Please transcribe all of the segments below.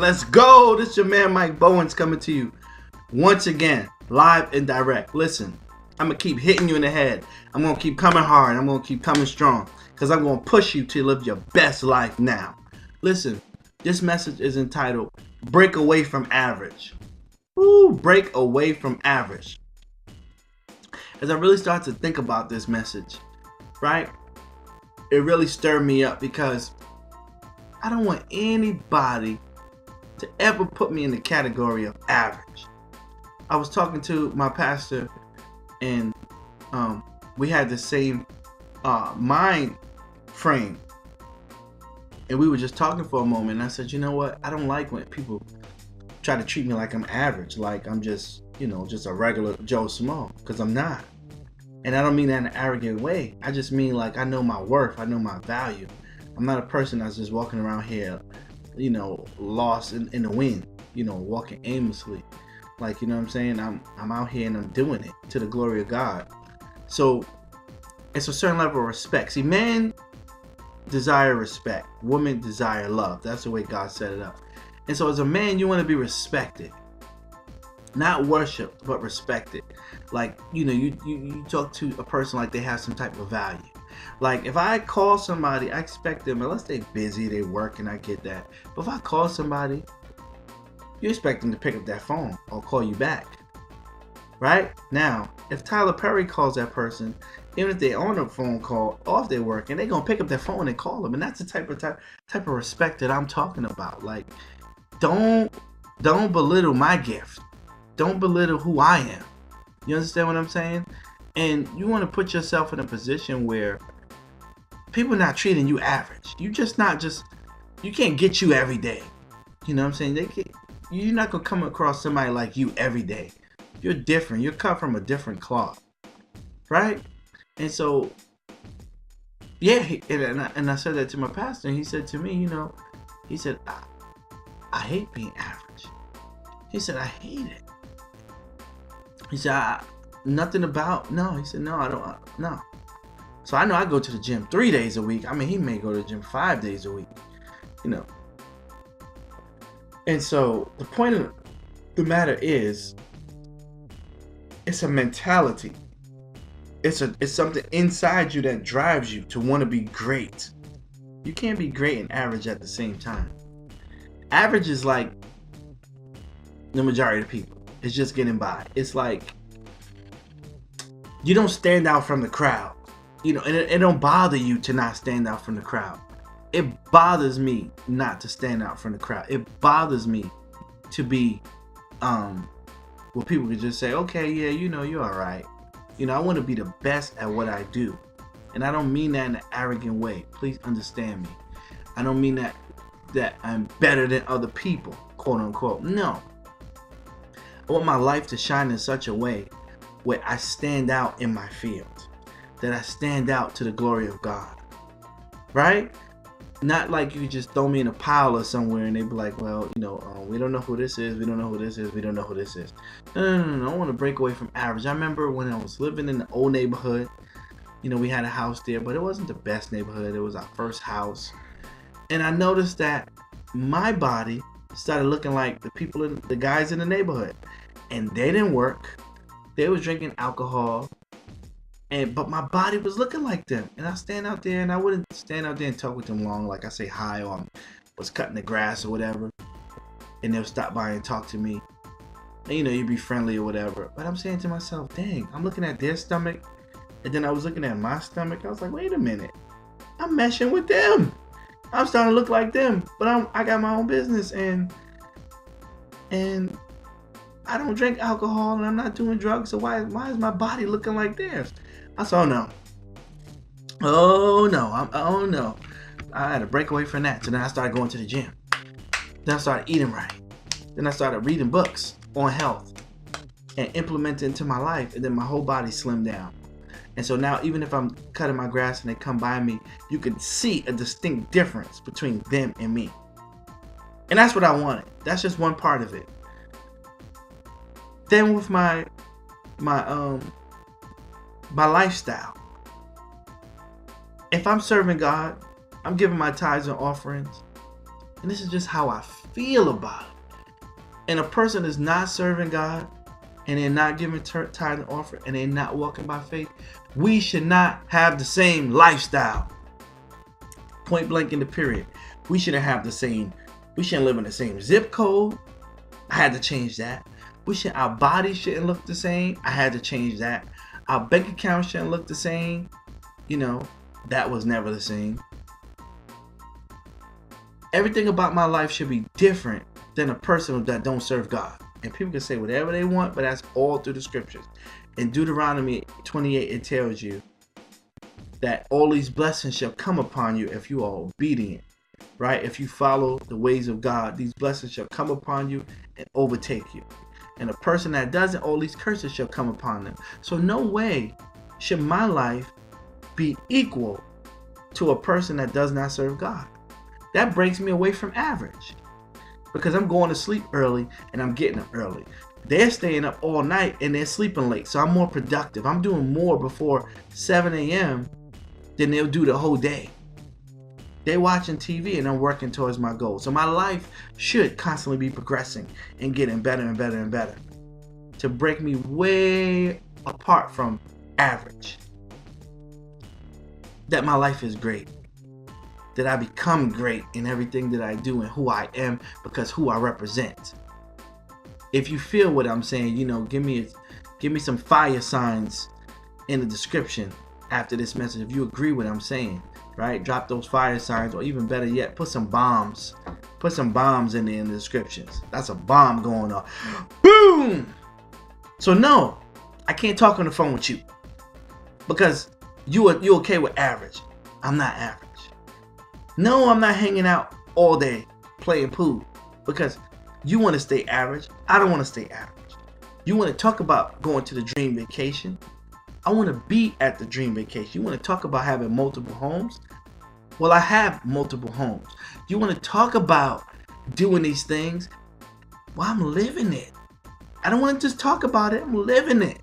Let's go. This is your man Mike Bowens coming to you once again, live and direct. Listen, I'm going to keep hitting you in the head. I'm going to keep coming hard. I'm going to keep coming strong because I'm going to push you to live your best life now. Listen, this message is entitled Break Away from Average. Ooh, break away from average. As I really start to think about this message, right, it really stirred me up because I don't want anybody to ever put me in the category of average. I was talking to my pastor and we had the same mind frame, and we were just talking for a moment, and I said, you know what, I don't like when people try to treat me like I'm average, like I'm just, just a regular Joe Smo, because I'm not. And I don't mean that in an arrogant way. I just mean like I know my worth, I know my value. I'm not a person that's just walking around here, lost in the wind, walking aimlessly. Like, you know what I'm saying? I'm out here and I'm doing it to the glory of God. So it's a certain level of respect. See, men desire respect, women desire love. That's the way God set it up. And so as a man, you want to be respected. Not worshiped, but respected. Like, you talk to a person like they have some type of value. Like, if I call somebody, I expect them, unless they're busy, they work, and I get that. But if I call somebody, you expect them to pick up that phone or call you back. Right? Now, if Tyler Perry calls that person, even if they're on a phone call or if they're working, they're going to pick up their phone and call them. And that's the type of respect that I'm talking about. Like, don't belittle my gift. Don't belittle who I am. You understand what I'm saying? And you want to put yourself in a position where people are not treating you average. You can't get you every day. You know what I'm saying? You're not going to come across somebody like you every day. You're different. You're cut from a different cloth. Right? And so, yeah, and I said that to my pastor, and he said to me, he said, I hate being average. He said, I hate it. He said, nothing about, no. He said, no, I don't, no. So I know I go to the gym 3 days a week. I mean, he may go to the gym 5 days a week, And so the point of the matter is, it's a mentality. It's something inside you that drives you to want to be great. You can't be great and average at the same time. Average is like the majority of people. It's just getting by. It's like you don't stand out from the crowd. And it don't bother you to not stand out from the crowd. It bothers me not to stand out from the crowd. It bothers me to be where people can just say, okay, yeah, you're all right. I want to be the best at what I do. And I don't mean that in an arrogant way. Please understand me. I don't mean that I'm better than other people, quote unquote. No. I want my life to shine in such a way where I stand out in my field. That I stand out to the glory of God. Right? Not like you just throw me in a pile or somewhere and they be like, well, we don't know who this is. We don't know who this is. We don't know who this is. No. I want to break away from average. I remember when I was living in the old neighborhood, we had a house there, but it wasn't the best neighborhood. It was our first house. And I noticed that my body started looking like the guys in the neighborhood. And they didn't work. They was drinking alcohol. But my body was looking like them. And I stand out there, and I wouldn't stand out there and talk with them long, like I say hi, or I was cutting the grass or whatever. And they'll stop by and talk to me. And you'd be friendly or whatever. But I'm saying to myself, dang, I'm looking at their stomach. And then I was looking at my stomach. I was like, wait a minute. I'm meshing with them. I'm starting to look like them. But I got my own business, and I don't drink alcohol, and I'm not doing drugs. So why is my body looking like theirs? I said, oh no. I had to break away from that. So then I started going to the gym. Then I started eating right. Then I started reading books on health and implementing into my life. And then my whole body slimmed down. And so now, even if I'm cutting my grass and they come by me, you can see a distinct difference between them and me. And that's what I wanted. That's just one part of it. Then with my lifestyle, if I'm serving God, I'm giving my tithes and offerings, and this is just how I feel about it. And a person is not serving God, and they're not giving tithe and offering, and they're not walking by faith, we should not have the same lifestyle. Point blank in the period. We shouldn't have the same. We shouldn't live in the same zip code. I had to change that. Our body shouldn't look the same. I had to change that. Our bank account shouldn't look the same. You know, that was never the same. Everything about my life should be different than a person that don't serve God. And people can say whatever they want, but that's all through the scriptures. In Deuteronomy 28, it tells you that all these blessings shall come upon you if you are obedient, right? If you follow the ways of God, these blessings shall come upon you and overtake you. And a person that doesn't, all these curses shall come upon them. So no way should my life be equal to a person that does not serve God. That breaks me away from average, because I'm going to sleep early and I'm getting up early. They're staying up all night and they're sleeping late, so I'm more productive. I'm doing more before 7 a.m. than they'll do the whole day. They're watching TV and I'm working towards my goal. So my life should constantly be progressing and getting better and better and better to break me way apart from average. That my life is great. That I become great in everything that I do and who I am, because who I represent. If you feel what I'm saying, you know, give me some fire signs in the description after this message. If you agree with what I'm saying, right? Drop those fire signs, or even better yet, put some bombs. Put some bombs in there in the descriptions. That's a bomb going off. Boom! So no, I can't talk on the phone with you because you okay with average. I'm not average. No, I'm not hanging out all day playing pool because you want to stay average. I don't want to stay average. You want to talk about going to the dream vacation. I want to be at the dream vacation. You want to talk about having multiple homes. Well, I have multiple homes. You want to talk about doing these things. Well, I'm living it. I don't want to just talk about it. I'm living it.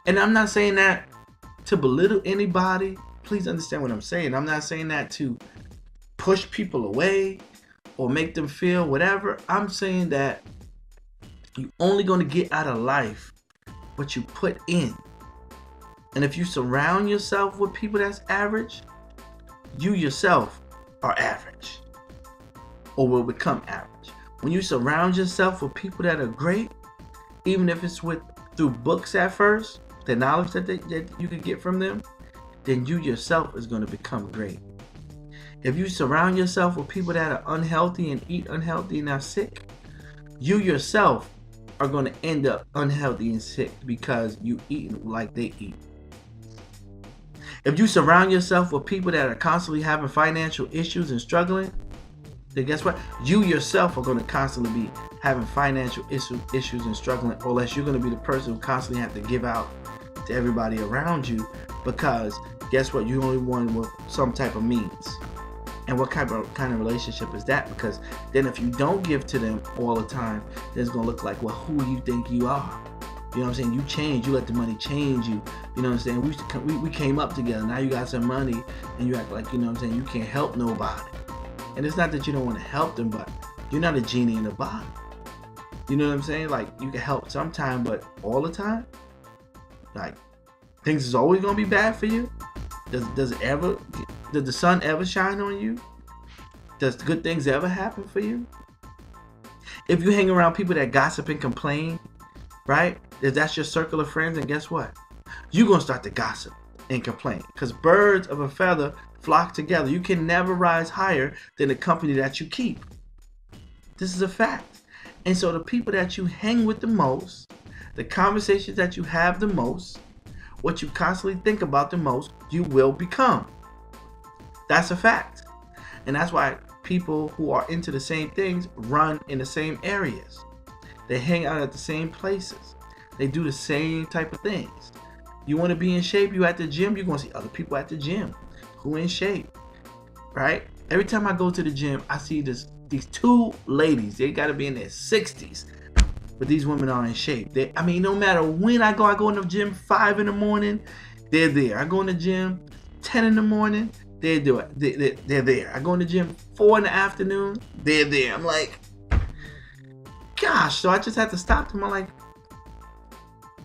And I'm not saying that to belittle anybody. Please understand what I'm saying. I'm not saying that to push people away or make them feel whatever. I'm saying that you're only going to get out of life what you put in. And if you surround yourself with people that's average, you yourself are average or will become average. When you surround yourself with people that are great, even if it's through books at first, the knowledge that you can get from them, then you yourself is going to become great. If you surround yourself with people that are unhealthy and eat unhealthy and are sick, you yourself are going to end up unhealthy and sick because you eat like they eat. If you surround yourself with people that are constantly having financial issues and struggling, then guess what? You yourself are going to constantly be having financial issues and struggling, or else you're going to be the person who constantly have to give out to everybody around you, because guess what? You're only one with some type of means. And what kind of relationship is that? Because then if you don't give to them all the time, then it's going to look like, well, who do you think you are? You know what I'm saying? You change. You let the money change you. You know what I'm saying? We came up together. Now you got some money and you act like, you know what I'm saying, you can't help nobody. And it's not that you don't want to help them, but you're not a genie in a bottle. You know what I'm saying? Like, you can help sometime, but all the time? Like, things is always going to be bad for you? Does the sun ever shine on you? Does good things ever happen for you? If you hang around people that gossip and complain, right? If that's your circle of friends, and guess what? You're going to start to gossip and complain, because birds of a feather flock together. You can never rise higher than the company that you keep. This is a fact. And so the people that you hang with the most, the conversations that you have the most, what you constantly think about the most, you will become. That's a fact. And that's why people who are into the same things run in the same areas. They hang out at the same places. They do the same type of things. You want to be in shape, you at the gym, you're going to see other people at the gym who in shape, right? Every time I go to the gym, I see these two ladies. They got to be in their 60s. But these women are in shape. No matter when I go in the gym 5 in the morning, they're there. I go in the gym 10 in the morning, They do it. They're there. I go in the gym 4 in the afternoon. They're there. I'm like, gosh. So I just had to stop them. I'm like,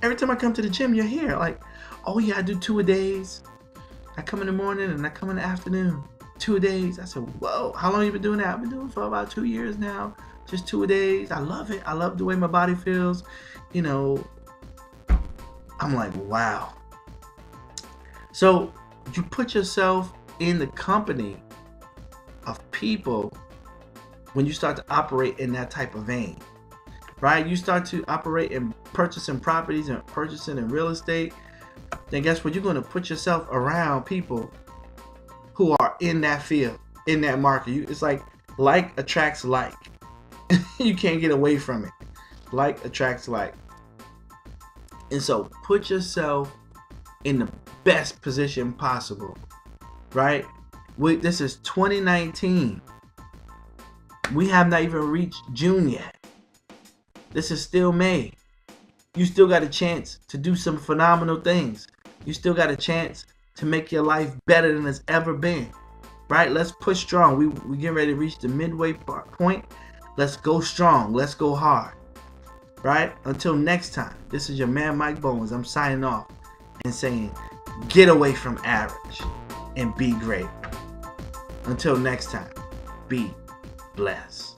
every time I come to the gym, you're here. Like, oh yeah, I do 2 a days. I come in the morning and I come in the afternoon. 2 a days. I said, whoa, how long you been doing that? I've been doing it for about 2 years now. Just 2 a days. I love it. I love the way my body feels. You know, I'm like, wow. So you put yourself in the company of people when you start to operate in that type of vein, right? You start to operate in purchasing properties and purchasing in real estate. Then guess what? You're going to put yourself around people who are in that field, in that market. It's like attracts like. You can't get away from it. Like attracts like. And so put yourself in the best position possible, right? This is 2019. We have not even reached June yet. This is still May. You still got a chance to do some phenomenal things. You still got a chance to make your life better than it's ever been, right? Let's push strong. We getting ready to reach the midway point. Let's go strong. Let's go hard, right? Until next time, this is your man Mike Bowens. I'm signing off and saying, get away from average and be great. Until next time, be blessed.